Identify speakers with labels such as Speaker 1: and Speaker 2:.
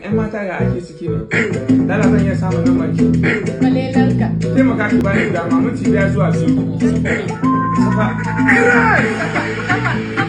Speaker 1: 'yan mata ya ake ciki ne. Dala zan iya samun nan maki.
Speaker 2: Kalelarka.
Speaker 1: Taimaka ki bani dama minti 1 zuwa 2. Safa.
Speaker 2: Safa.